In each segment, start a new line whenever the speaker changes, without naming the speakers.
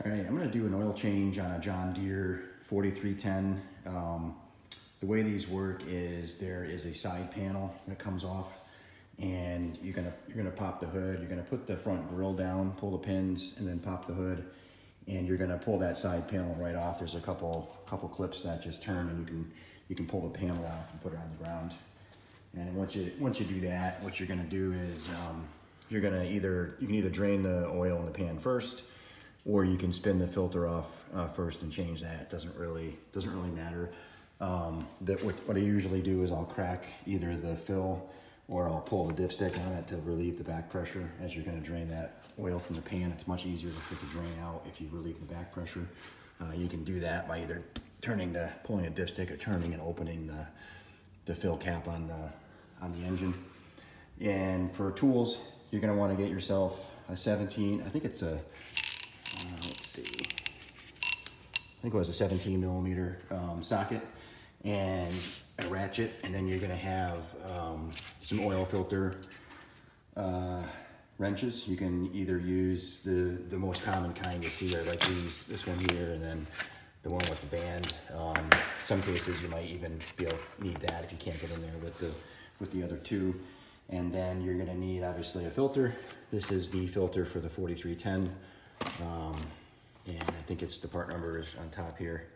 All right, I'm going to do an oil change on a John Deere 4310. The way these work is there is a side panel that comes off, and you're gonna pop the hood. You're gonna put the front grill down, pull the pins, and then pop the hood, and you're gonna pull that side panel right off. There's a couple clips that just turn, and you can pull the panel off and put it on the ground. And once you do that, what you're gonna do is you can either drain the oil in the pan first, or you can spin the filter off first and change that. It doesn't really matter. What I usually do is I'll crack either the fill or I'll pull the dipstick on it to relieve the back pressure. As you're going to drain that oil from the pan, it's much easier to get the drain out if you relieve the back pressure. You can do that by either pulling a dipstick or turning and opening the fill cap on the engine. And for tools, you're going to want to get yourself a 17. I think it's a let's see. I think it was a 17 millimeter socket and a ratchet, and then you're gonna have some oil filter wrenches. You can either use the most common kind you see, like this one here, and then the one with the band. Some cases you might even need that if you can't get in there with the other two. And then you're gonna need obviously a filter. This is the filter for the 4310. And I think the part number is on top here.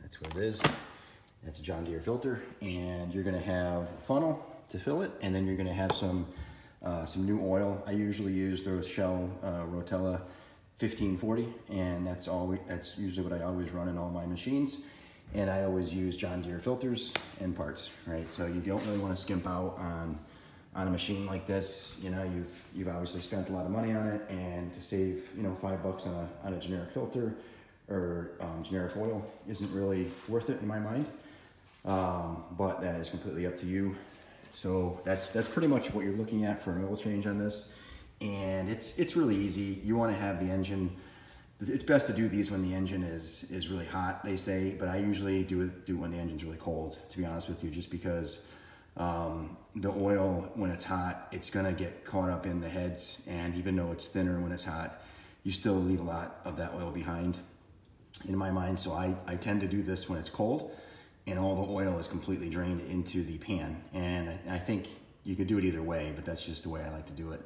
That's what it is. That's a John Deere filter. And you're gonna have a funnel to fill it, and then you're gonna have some new oil. I usually use the Shell Rotella 1540, and that's usually what I always run in all my machines. And I always use John Deere filters and parts, right? So you don't really wanna skimp out on a machine like this. You know, you've obviously spent a lot of money on it, and to save, you know, $5 on a generic filter or generic oil isn't really worth it in my mind. But that is completely up to you. So that's pretty much what you're looking at for an oil change on this. And it's really easy. You want to have the engine. It's best to do these when the engine is really hot, they say, but I usually do it when the engine's really cold, to be honest with you, just because the oil, when it's hot, it's gonna get caught up in the heads, and even though it's thinner when it's hot, you still leave a lot of that oil behind, in my mind. So I tend to do this when it's cold and all the oil is completely drained into the pan. And I think you could do it either way, but that's just the way I like to do it.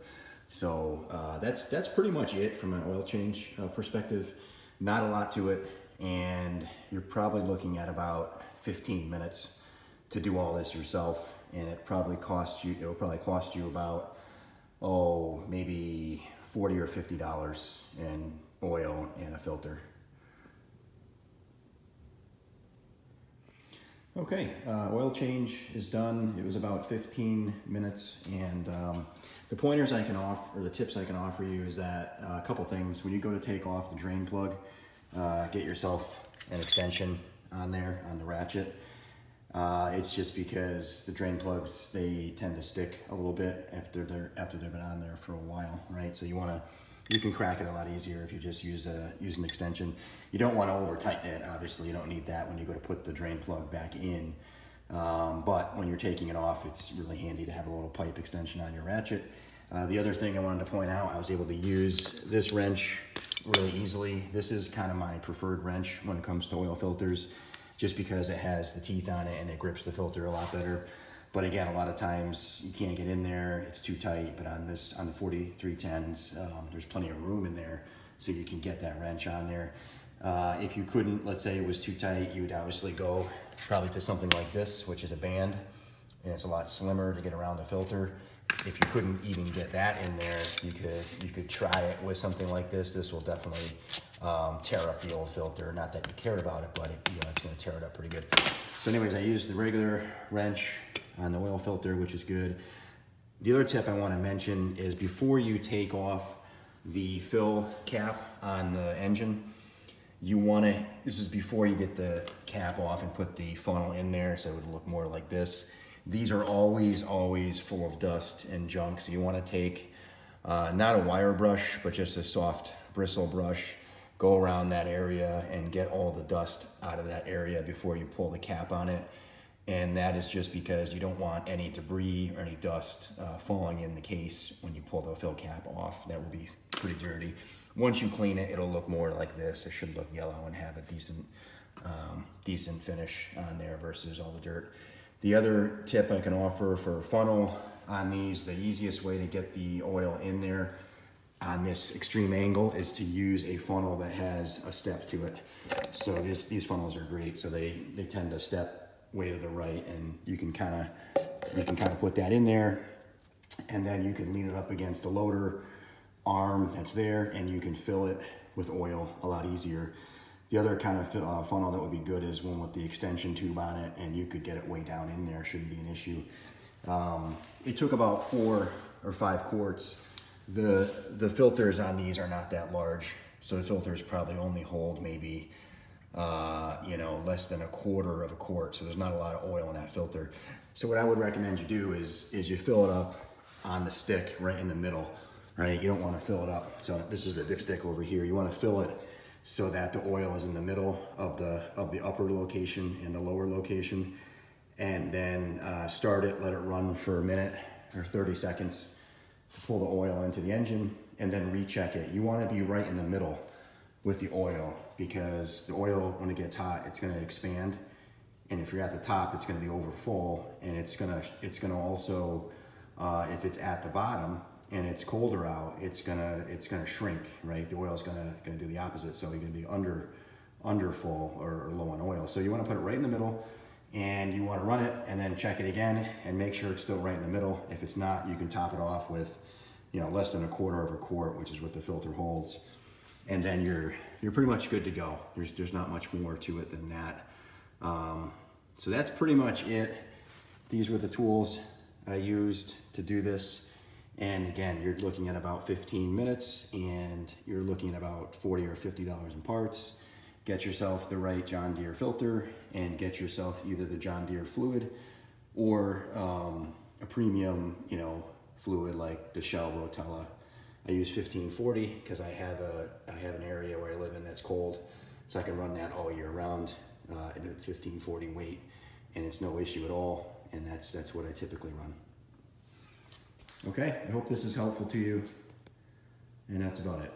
So that's pretty much it from an oil change perspective. Not a lot to it, and you're probably looking at about 15 minutes to do all this yourself. And it'll probably cost you about, maybe $40 or $50 in oil and a filter. Okay, oil change is done. It was about 15 minutes, and the pointers I can offer, or the tips I can offer you, is that a couple things. When you go to take off the drain plug, get yourself an extension on there on the ratchet. It's just because the drain plugs, they tend to stick a little bit after they've been on there for a while, right? So you can crack it a lot easier if you just use an extension. You don't want to over tighten it, obviously. You don't need that when you go to put the drain plug back in. But when you're taking it off, it's really handy to have a little pipe extension on your ratchet. The other thing I wanted to point out, I was able to use this wrench really easily. This is kind of my preferred wrench when it comes to oil filters, just because it has the teeth on it and it grips the filter a lot better. But again, a lot of times you can't get in there, it's too tight. But on the 4310s, there's plenty of room in there, so you can get that wrench on there. If you couldn't, let's say it was too tight, you would obviously go probably to something like this, which is a band, and it's a lot slimmer to get around the filter. If you couldn't even get that in there, you could try it with something like this. This will definitely tear up the old filter. Not that you care about it, but it's going to tear it up pretty good. So anyways, I used the regular wrench on the oil filter, which is good. The other tip I want to mention is before you take off the fill cap on the engine, this is before you get the cap off and put the funnel in there, so it would look more like this. These are always full of dust and junk, so you want to take not a wire brush, but just a soft bristle brush, go around that area and get all the dust out of that area before you pull the cap on it. And that is just because you don't want any debris or any dust falling in the case when you pull the fill cap off. That will be pretty dirty. Once you clean it, it'll look more like this. It should look yellow and have a decent finish on there versus all the dirt. The other tip I can offer for a funnel on these, the easiest way to get the oil in there on this extreme angle is to use a funnel that has a step to it. So these funnels are great. So they tend to step way to the right, and you can kind of put that in there, and then you can lean it up against the loader arm that's there, and you can fill it with oil a lot easier. The other kind of funnel that would be good is one with the extension tube on it, and you could get it way down in there. Shouldn't be an issue. It took about 4 or 5 quarts. The filters on these are not that large, so the filters probably only hold maybe you know, less than 1/4 of a quart. So there's not a lot of oil in that filter. So what I would recommend you do is you fill it up on the stick right in the middle. Right, you don't want to fill it up. So this is the dipstick over here. You want to fill it so that the oil is in the middle of the upper location and the lower location, and then start it, let it run for a minute or 30 seconds to pull the oil into the engine, and then recheck it. You want to be right in the middle with the oil, because the oil, when it gets hot, it's going to expand, and if you're at the top, it's going to be over full, and it's going to also, if it's at the bottom and it's colder out, it's gonna shrink, right? The oil is gonna do the opposite. So you're gonna be under full or low on oil. So you want to put it right in the middle, and you want to run it and then check it again and make sure it's still right in the middle. If it's not, you can top it off with, you know, less than 1/4 of a quart, which is what the filter holds, and then you're pretty much good to go. There's not much more to it than that. So that's pretty much it. These were the tools I used to do this. And again, you're looking at about 15 minutes, and you're looking at about $40 or $50 in parts. Get yourself the right John Deere filter, and get yourself either the John Deere fluid or a premium, you know, fluid like the Shell Rotella. I use 1540 because I have an area where I live in that's cold, so I can run that all year round at 1540 weight, and it's no issue at all. And that's what I typically run. Okay, I hope this is helpful to you, and that's about it.